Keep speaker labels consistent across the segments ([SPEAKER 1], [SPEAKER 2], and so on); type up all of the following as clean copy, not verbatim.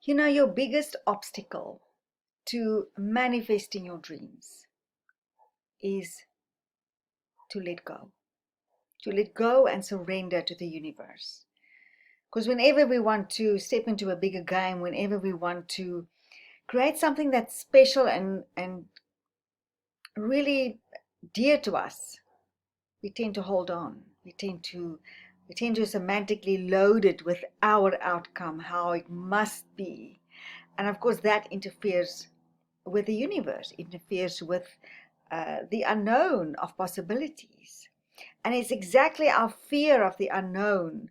[SPEAKER 1] You know, your biggest obstacle to manifesting your dreams is to let go and surrender to the universe. Because whenever we want to step into a bigger game, whenever we want to create something that's special and really dear to us, we tend to hold on. We tend to semantically load it with our outcome, how it must be. And of course that interferes with the universe, interferes with the unknown of possibilities. And it's exactly our fear of the unknown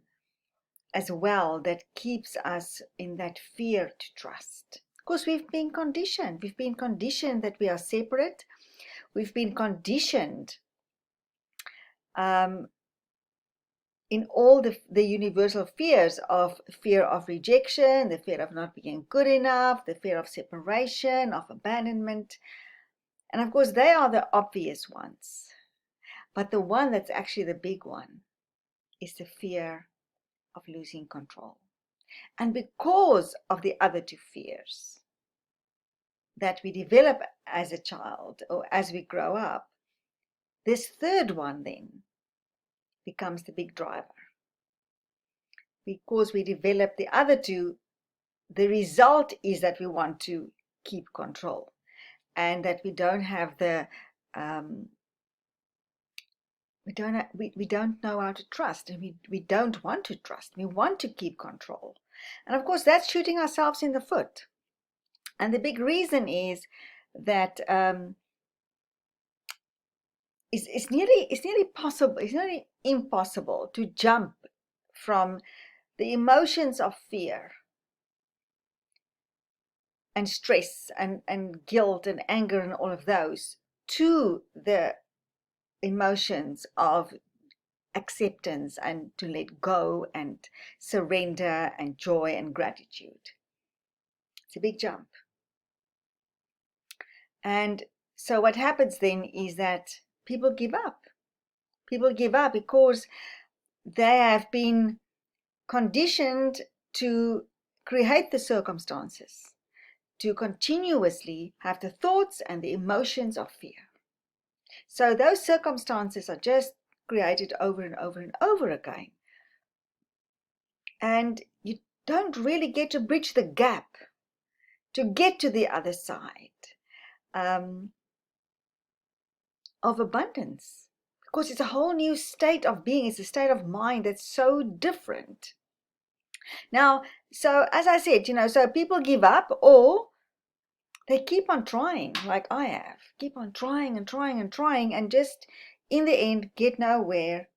[SPEAKER 1] as well that keeps us in that fear to trust. Because we've been conditioned. We've been conditioned that we are separate. We've been conditioned in all the universal fears of fear of rejection, the fear of not being good enough, the fear of separation, of abandonment. And of course, they are the obvious ones. But the one that's actually the big one is the fear of losing control. And because of the other two fears that we develop as a child or as we grow up, this third one then becomes the big driver. Because we develop the other two, the result is that we want to keep control and that we don't have the we don't know how to trust, and we don't want to trust. We want to keep control. And of course, that's shooting ourselves in the foot. And the big reason is that it's nearly impossible to jump from the emotions of fear and stress and guilt and anger and all of those to the emotions of acceptance and to let go and surrender and joy and gratitude. It's a big jump. And so what happens then is that people give up. People give up because they have been conditioned to create the circumstances, to continuously have the thoughts and the emotions of fear. So those circumstances are just created over and over and over again. And you don't really get to bridge the gap to get to the other side of abundance. Because it's a whole new state of being. It's a state of mind that's so different. Now, so as I said, so people give up or they keep on trying like I have. Keep on trying and trying and trying and just in the end get nowhere,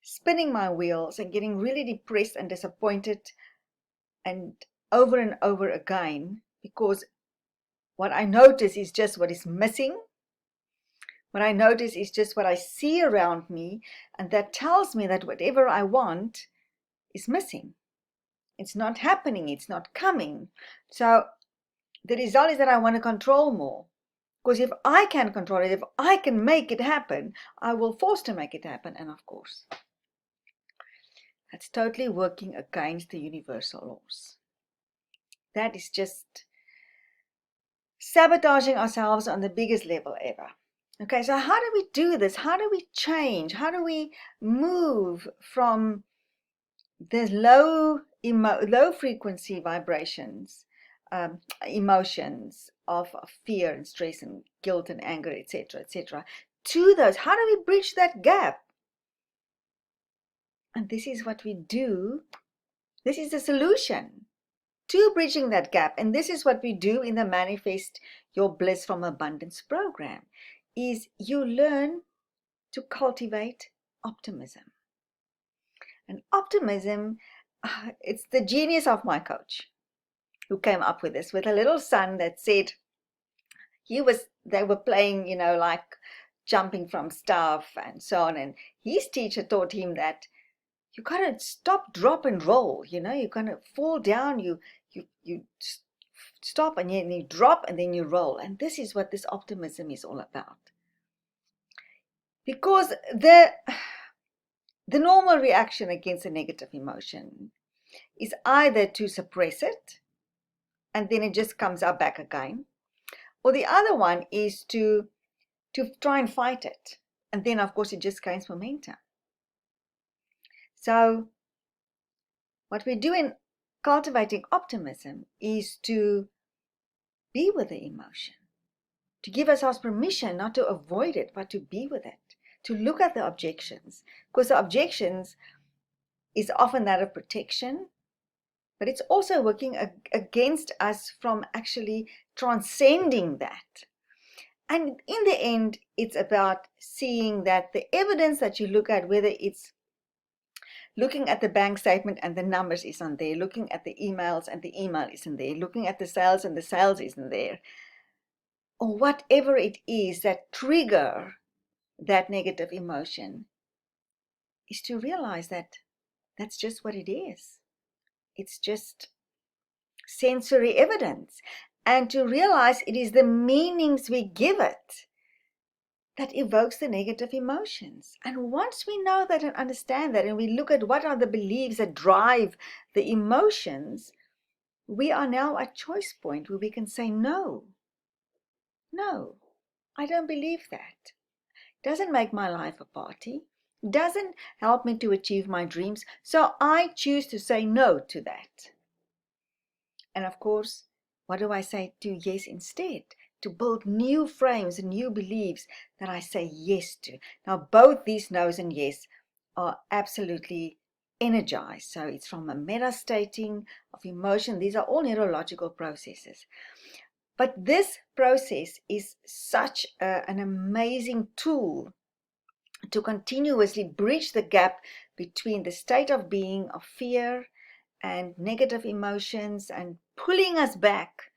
[SPEAKER 1] spinning my wheels and getting really depressed and disappointed and over again, because what I notice is just what is missing. What I notice is just what I see around me, and that tells me that whatever I want is missing. It's not happening, it's not coming. So the result is that I want to control more. Because if I can control it, if I can make it happen, I will force to make it happen. And of course, that's totally working against the universal laws. That is just sabotaging ourselves on the biggest level ever. Okay, so how do we do this? How do we change? How do we move from the low frequency vibrations, emotions of fear and stress and guilt and anger, etc., to those? How do we bridge that gap? And this is what we do. This is the solution to bridging that gap. And this is what we do in the Manifest Your Bliss from Abundance program, is you learn to cultivate optimism. And optimism, it's the genius of my coach who came up with this, with a little son that said they were playing, like jumping from stuff and so on. And his teacher taught him that you gotta stop, drop, and roll. You kind of fall down, you stop, and you drop, and then you roll. And this is what this optimism is all about. Because the normal reaction against a negative emotion is either to suppress it and then it just comes up back again. Or the other one is to try and fight it, and then of course it just gains momentum. So what we do in cultivating optimism is to be with the emotion, to give ourselves permission not to avoid it, but to be with it, to look at the objections, because the objections is often that of protection, but it's also working against us from actually transcending that. And in the end, it's about seeing that the evidence that you look at, whether it's looking at the bank statement and the numbers isn't there, looking at the emails and the email isn't there, looking at the sales and the sales isn't there, or whatever it is that trigger that negative emotion, is to realize that that's just what it is. It's just sensory evidence. And to realize it is the meanings we give it that evokes the negative emotions. And once we know that and understand that, and we look at what are the beliefs that drive the emotions, we are now at choice point where we can say, no, I don't believe that. Doesn't make my life a party, doesn't help me to achieve my dreams, so I choose to say no to that. And of course, what do I say to yes instead? To build new frames and new beliefs that I say yes to. Now, both these no's and yes are absolutely energized. So it's from a metastating of emotion. These are all neurological processes. But this process is such an amazing tool to continuously bridge the gap between the state of being of fear and negative emotions and pulling us back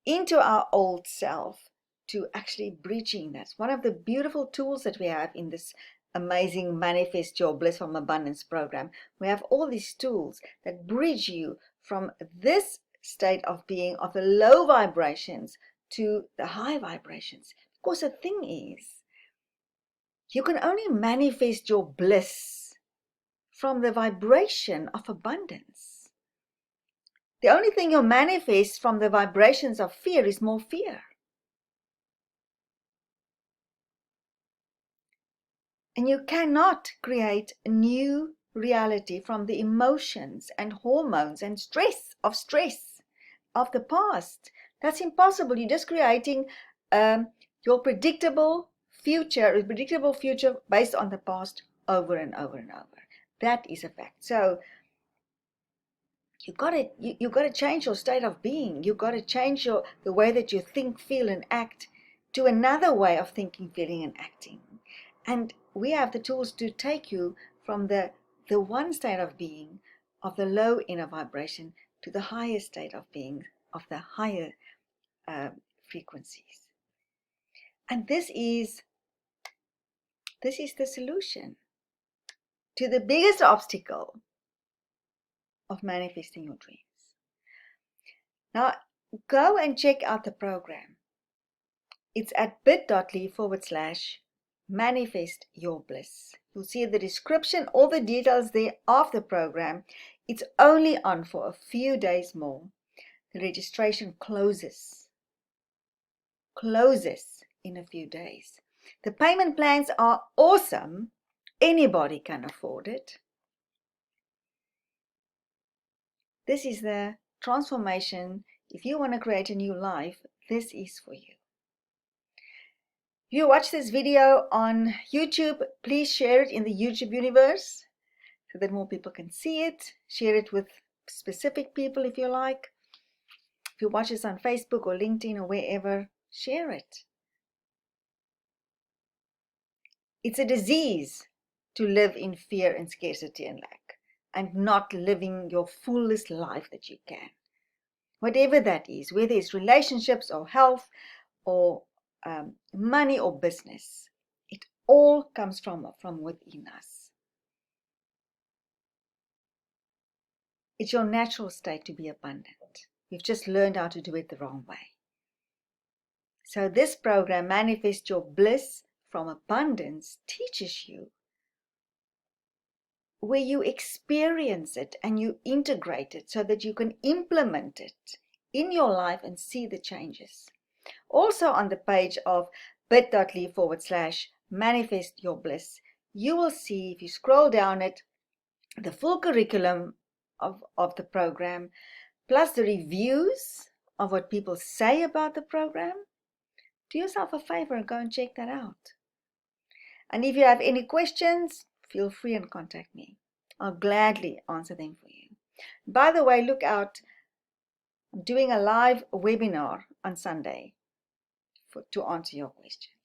[SPEAKER 1] into our old self, to actually bridging. That's one of the beautiful tools that we have in this amazing Manifest Your Bliss from Abundance program. We have all these tools that bridge you from this state of being of the low vibrations to the high vibrations. Because the thing is, you can only manifest your bliss from the vibration of abundance. The only thing you manifest from the vibrations of fear is more fear. And you cannot create a new reality from the emotions and hormones and stress of the past. That's impossible. You're just creating your predictable future based on the past over and over and over. That is a fact. So you gotta change your state of being. You gotta change the way that you think, feel, and act to another way of thinking, feeling, and acting. And we have the tools to take you from the one state of being of the low inner vibration to the higher state of being of the higher frequencies. And this is the solution to the biggest obstacle of manifesting your dreams. Now, go and check out the program. It's at bit.ly/manifest your bliss. You'll see the description, all the details there of the program. It's only on for a few days more. The registration closes in a few days. The payment plans are awesome. Anybody can afford it. This is the transformation. If you want to create a new life, this is for you. If you watch this video on YouTube, please share it in the YouTube universe so that more people can see it. Share it with specific people if you like. If you watch this on Facebook or LinkedIn or wherever, share it. It's a disease to live in fear and scarcity and lack and not living your fullest life that you can. Whatever that is, whether it's relationships or health or money or business, it all comes from within us. It's your natural state to be abundant. We've just learned how to do it the wrong way. So this program, Manifest Your Bliss from Abundance, teaches you where you experience it and you integrate it so that you can implement it in your life and see the changes. Also on the page of bit.ly/manifest your bliss, you will see, if you scroll down it, the full curriculum of the program, plus the reviews of what people say about the program. Do yourself a favor and go and check that out. And if you have any questions, feel free and contact me. I'll gladly answer them for you. By the way, look out. I'm doing a live webinar on Sunday to answer your questions.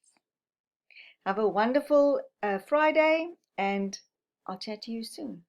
[SPEAKER 1] Have a wonderful Friday, and I'll chat to you soon.